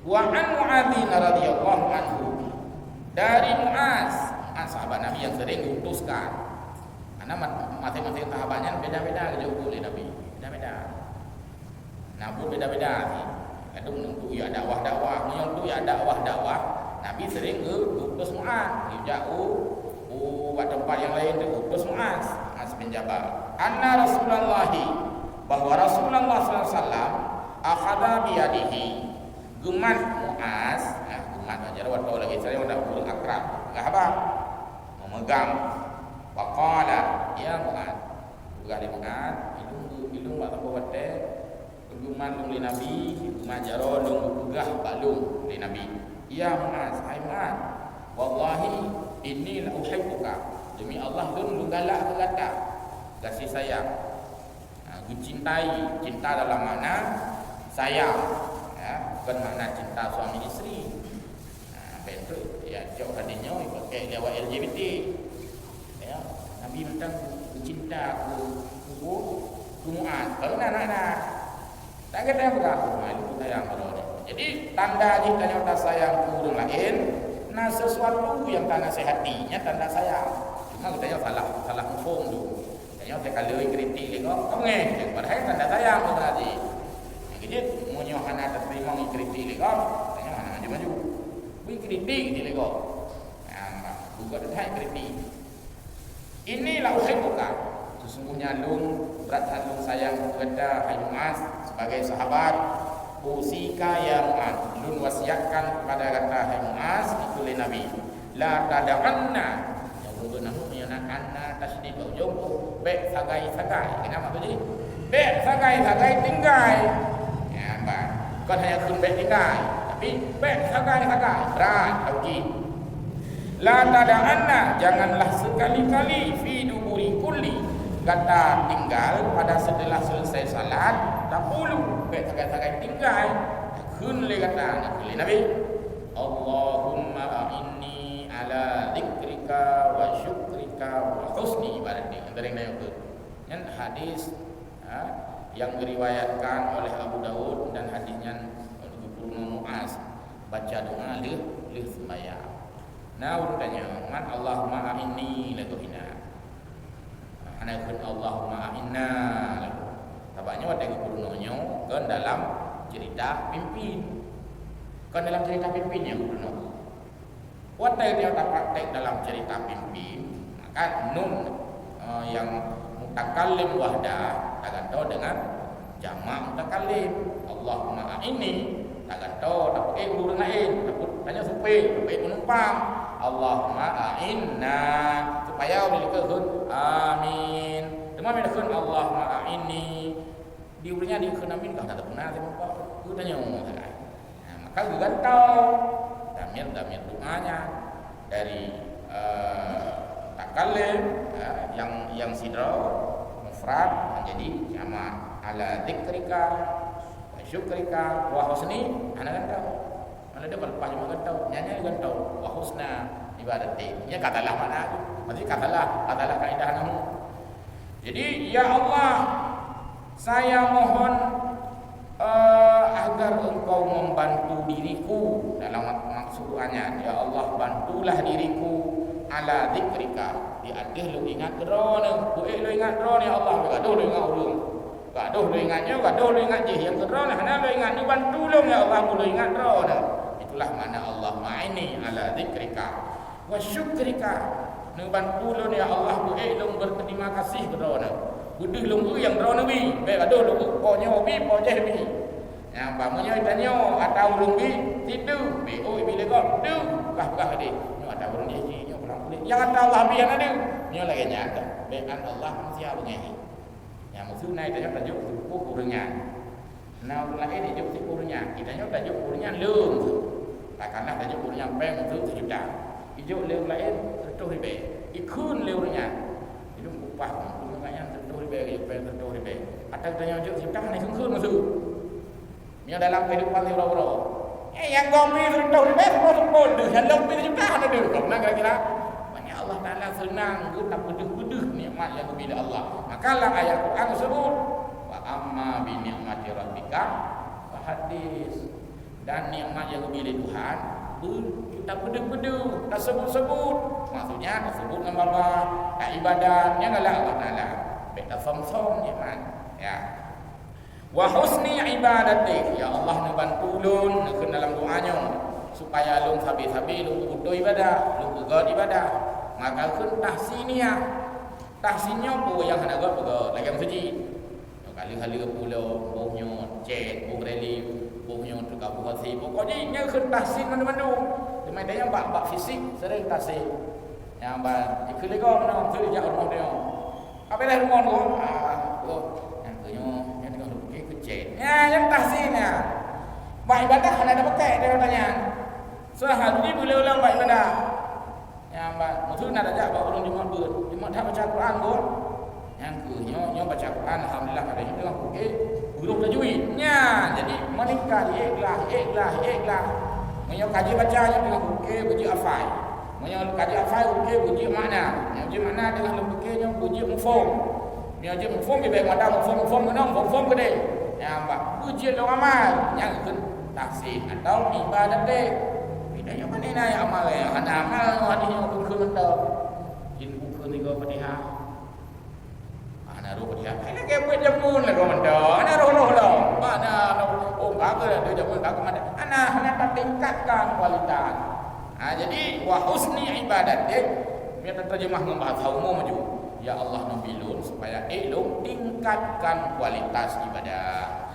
Wa an Mu'adzin radhiyallahu anhu, dari Mu'az, sahabat Nabi yang sering diutuskan. Karena masing-masing sahabatnya beda-beda jauh oleh Nabi, beda-beda. Nah, pun beda-beda ni. Kadang untuk ya dakwah-dakwah, untuk ya dakwah-dakwah, Nabi sering utus Mu'az, jauh buat tempat yang lain tu utus Mu'az bin Jabal. Anna Rasulullah, bahwa Rasulullah SAW akhadha biyadihi, gemat Mu'az, gemat aja waktu lagi saya dah urut akrab, enggak apa? Memegang. Waqala ya Mu'az, bukan di Mu'az, ilung buat apa wate, gemat oleh Nabi, gemat jaro lung gah balung oleh Nabi. Ya Mu'az, hai Mu'az, wallahi inni la uhibbuka, demi Allah dun lu galak kata kasih sayang. Cintai, cinta dalam makna sayang, ya, bukan makna cinta suami isteri. Apa itu? Ya, jauh hadisnya pakai lewat LGBT. Ya, Nabi tentang cinta ku Mu'az. Kalau anak-anak tak kata yang berlaku, itu sayang kalau. Jadi tanda jika nyata sayang ku orang lain, nah sesuatu yang tak nasihatinya tanda sayang. Cuma katanya salah mufhum tu. Katanya saya kalau kritik lego, kau ngeh, padahal tanda sayang tu tadi. Yang jadi munyo anak terima kritik lego, katanya anak maju. Bui kritik di lego. Bukan dah kritik. Inilah uhibbuka. Sesungguhnya lung berat lung sayang kepada hai Mu'az sebagai sahabat. Usika ya Mu'az, lun wasiatkan kepada kata hai Mu'az itu oleh Nabi. La tada'anna, yang bernamu yang anna tasydid ujung baik sagai-sagai. Kenapa tu jadi? Baik sagai-sagai tinggal. Ya, apa? Bukan hanya kun baik tinggal, tapi baik sagai-sagai berat lagi. La tada'anna, janganlah sekali-kali fi duburi kulli, kata tinggal pada setelah selesai salat, tak perlu baik sagai-sagai tinggal. Kun le kata Nabi, Allahumma a'inni ala dzikrika wa syukrika wa husni ibadatik. Antara yang itu. Yang hadis yang diriwayatkan oleh Abu Daud dan hadisnya Ibnu Mu'az, baca doa li sembahyang. Nah, urutannya man Allahumma a'inni latuhina. Ana kun Allahumma a'inna. Tabaknya wadah gubernurnya kan dalam cerita pimpin. Kan dalam cerita pimpinnya gubernur. Wadah dia praktek dalam cerita pimpin, maka nun yang mutakallim wahda tak tahu dengan jamak mutakallim. Allahumma a'inni tak tahu tak pakai guru lain, tanya supir, supir penumpang. Allahumma a'inna, supaya boleh dikehun amin. Demam dia dikehun Allahumma a'inni. Diurnya dikehun amin kah tak pernah saya lupa. Itu tanya sangat. Maka gantau damir doanya dari takalim yang sidra mufrad menjadi jamak. Ala dzikrika wa syukrika wa husni, ana gantau. Mana dia berlepas cuma gantau, nyanyi gantau wa husna ibadati. Ini katalah mana tu? Maksudnya katalah kaedah kamu. Jadi ya Allah, saya mohon agar engkau membantu diriku dalam maksudnya. Ya Allah, bantulah diriku ala dzikrika. Di adih lu ingat drone, buik lu ingat drone ya Allah, gaduh lu ingat ulung. Gaduh lu ingatnya, gaduh lu ingat je yang drone, hana lu ingat ni bantu lu ya Allah, lu ingat drone. Itulah mana Allah ma'ini ala dzikrika wa syukrika. Nu bantu lu ya Allah, buik lu berterima kasih kepada. Buduh lu yang drone bi, baik gaduh lu ko nyo bi, po je bi. Yang pamunya tanya atau lu bi tidu bi, oh bi legok tu, kah dia. Nyo ada orang dia nyo pulang kulit. Yang ada Allah bi yang ada. Nyo lagi nyata. Baik Allah manusia bengi. Yang musuh naik tanya tajuk suku kurungnya. Nah, lagi dia jumpa kurungnya. Kita nyo tajuk kurungnya lung. Takkanlah tajuk kurungnya peng tu sejuta. Ijuk leu lain tertuh ribe. Ikun leunya. Itu upah makanya tertuh ribe, peng tertuh ribe. Atau tanya juk sejuta ni kun musuh. Ni dalam kehidupan ni bro. Yang gomi tertuh ribe sepuluh. Yang lebih sejuta ada dulu. Kena kira-kira Allah Ta'ala senang kita peduh-peduh nikmat yang bila Allah. Makalah ayat Quran sebut wa amma bi ni'mati rabbika fa hadis. dan nikmat yang diberi Tuhan kita pedu-pedu, tak sebut-sebut. Maksudnya tak sebut nama Allah, tak ibadat, yang Allah Taala. Beta som-som nikmat. Ya. Wa husni ibadatik, ya Allah nak bantu ulun ke dalam doanya supaya ulun sabi-sabi ulun butuh ibadah, ulun pegat ibadah. Maka kun tahsinia. Tahsinnya po yang hendak pegat lagi masjid. Kali-kali pulau, bohnya chat, boh relief, bohnya tukar buat si. Pokoknya nya kun tahsin mana-mana. Cuma dia yang bak fisik sering tahsin. Yang bak ikut lego no, tu dia rumah dia. Apa lah rumah tu? Yang tu yang tengah duduk ikut chat. Ya, yang tahsinnya. Baik ibadah hendak ada pakai dia tanya. Sehari boleh ulang baik ibadah. Yang bak maksud nak ajak bak ulun Jumaat ber. Jumaat tak baca Quran pun. Yang ke baca Quran alhamdulillah pada itu okey. Belum tajwidnya. Jadi menikah ikhlas. Menyo kaji baca yang dengan okey bunyi afai. Menyo kaji afai okey bunyi makna. Yang bunyi makna dengan lembeknya bunyi mufhum. Yang bunyi mufhum lebih baik mufhum menang mufhum gede. Yang bak bunyi lo amal yang ke tahsin atau ibadat dek. Bedanya mana nak amal yang ada amal wadinya bukan mentau. Jin bukan ni kau Fatihah. Ana roh Fatihah. Ini ke buat jamun lah kau mentau. Ana roh lah. Mana bagus dia jamun bagus mana. Ana hendak tingkatkan kualitas. Jadi wa husni ibadat dek. Biar terjemah membahas umum maju. Ya Allah nabilun supaya elok tingkatkan kualitas ibadah.